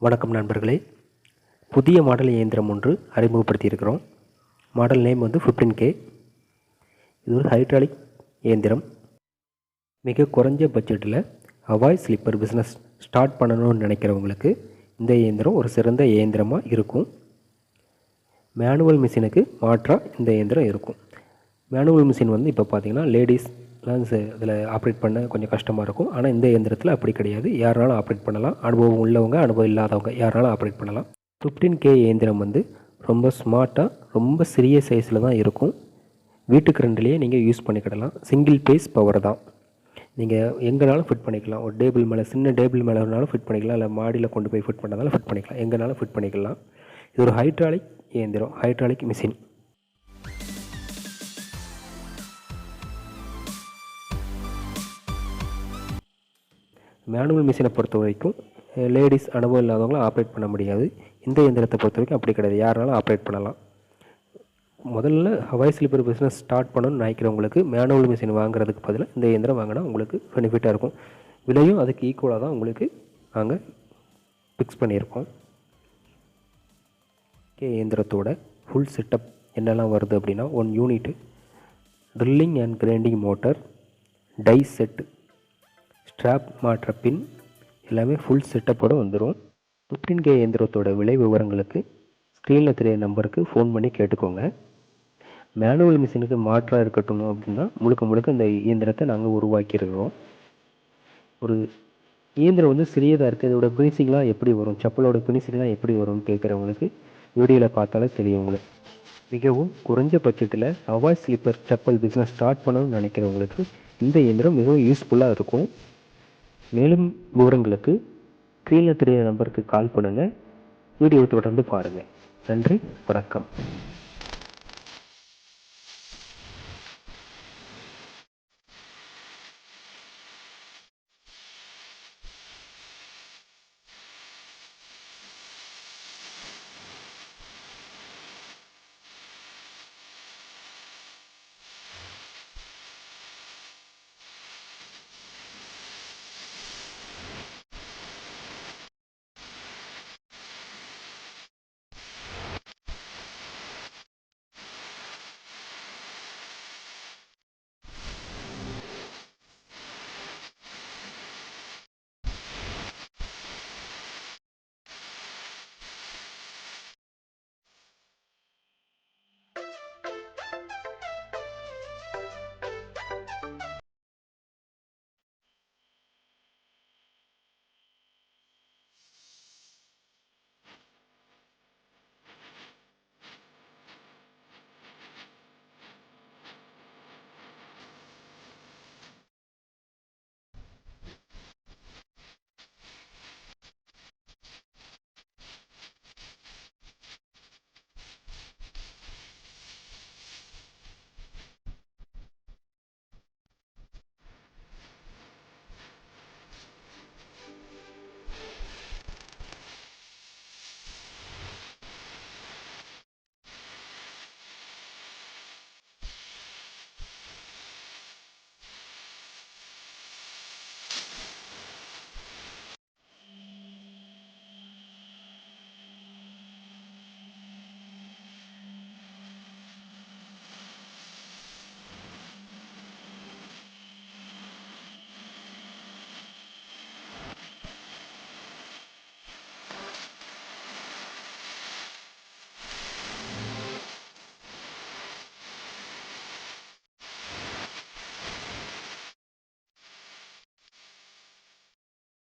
வணக்கம் நண்பர்களே. புதிய மாடல் இயந்திரம் ஒன்று அறிமுகப்படுத்தியிருக்கிறோம். மாடல் நேம் வந்து 15K. இது ஒரு ஹைட்ராலிக் இயந்திரம். மிக குறைஞ்ச பட்ஜெட்டில் ஹவாய் ஸ்லீப்பர் பிஸ்னஸ் ஸ்டார்ட் பண்ணணும்னு நினைக்கிறவங்களுக்கு இந்த இயந்திரம் ஒரு சிறந்த இயந்திரமாக இருக்கும். மேனுவல் மிஷினுக்கு மாற்றாக இந்த இயந்திரம் இருக்கும். மேனுவல் மிஷின் வந்து இப்போ பார்த்திங்கன்னா லேடிஸ்லாம் இதில் ஆப்ரேட் பண்ண கொஞ்சம் கஷ்டமாக இருக்கும். ஆனால் இந்த இயந்திரத்தில் அப்படி கிடையாது. யாராலும் ஆப்ரேட் பண்ணலாம். அனுபவம் உள்ளவங்க, அனுபவம் இல்லாதவங்க யாராலும் ஆப்ரேட் பண்ணலாம். 15K இயந்திரம் வந்து ரொம்ப ஸ்மார்ட்டாக, ரொம்ப சிறிய சைஸில் தான் இருக்கும். வீட்டுக்கு ரெண்டுலேயே நீங்கள் யூஸ் பண்ணிக்கிடலாம். சிங்கிள் பேஸ் பவர் தான். நீங்கள் எங்கேனாலும் ஃபிட் பண்ணிக்கலாம். ஒரு டேபிள் மேலே, சின்ன டேபிள் மேலே வேணாலும் ஃபிட் பண்ணிக்கலாம். இல்லை மாடியில் கொண்டு போய் ஃபிட் பண்ணதாலும் ஃபிட் பண்ணிக்கலாம். எங்கேனாலும் ஃபிட் பண்ணிக்கலாம். இது ஒரு ஹைட்ராலிக் இயந்திரம், ஹைட்ராலிக் மிஷின். மேனுவல் மிஷினை பொறுத்த வரைக்கும் லேடிஸ் அனுபவம் இல்லாதவங்களும் ஆப்ரேட் பண்ண முடியாது. இந்த இயந்திரத்தை பொறுத்த வரைக்கும் அப்படி கிடையாது. யாராலும் ஆப்ரேட் பண்ணலாம். முதல்ல ஹவாய் ஸ்லீப்பர் பிஸ்னஸ் ஸ்டார்ட் பண்ணணும்னு நினைக்கிறவங்களுக்கு மேனுவல் மிஷின் வாங்குறதுக்கு பதிலாக இந்த இயந்திரம் வாங்கினா உங்களுக்கு பெனிஃபிட்டாக இருக்கும். விலையும் அதுக்கு ஈக்குவலாக தான் உங்களுக்கு நாங்கள் ஃபிக்ஸ் பண்ணியிருக்கோம். இயந்திரத்தோட ஃபுல் செட்டப் என்னெல்லாம் வருது அப்படின்னா, 1 unit, drilling and grinding motor, die set, strap மாற்ற பின் எல்லாமே ஃபுல் செட்டப்போடு வந்துடும். 15K இயந்திரத்தோட விலை விவரங்களுக்கு ஸ்க்ரீனில் தெரிய நம்பருக்கு ஃபோன் பண்ணி கேட்டுக்கோங்க. மேனுவல் மிஷினுக்கு மாற்றாக இருக்கட்டும் அப்படின்னா முழுக்க இந்த இயந்திரத்தை நாங்கள் உருவாக்கியிருக்கிறோம். ஒரு இயந்திரம் வந்து சிறியதாக இருக்குது, இதோட ஃபினிஷிங்லாம் எப்படி வரும், செப்பலோட ஃபினிஷிங்லாம் எப்படி வரும்னு கேட்குறவங்களுக்கு வீடியோவில் பார்த்தாலே தெரியும். உங்களுக்கு மிகவும் குறைஞ்ச பட்சத்தில் Hawaii sleeper chappal business start பண்ணணும்னு நினைக்கிறவங்களுக்கு இந்த இயந்திரம் மிகவும் யூஸ்ஃபுல்லாக இருக்கும். மேலும் விவரங்களுக்கு கீழே தெரிய நம்பருக்கு கால் பண்ணுங்கள். வீடியோ தொடர்ந்து பாருங்கள். நன்றி, வணக்கம்.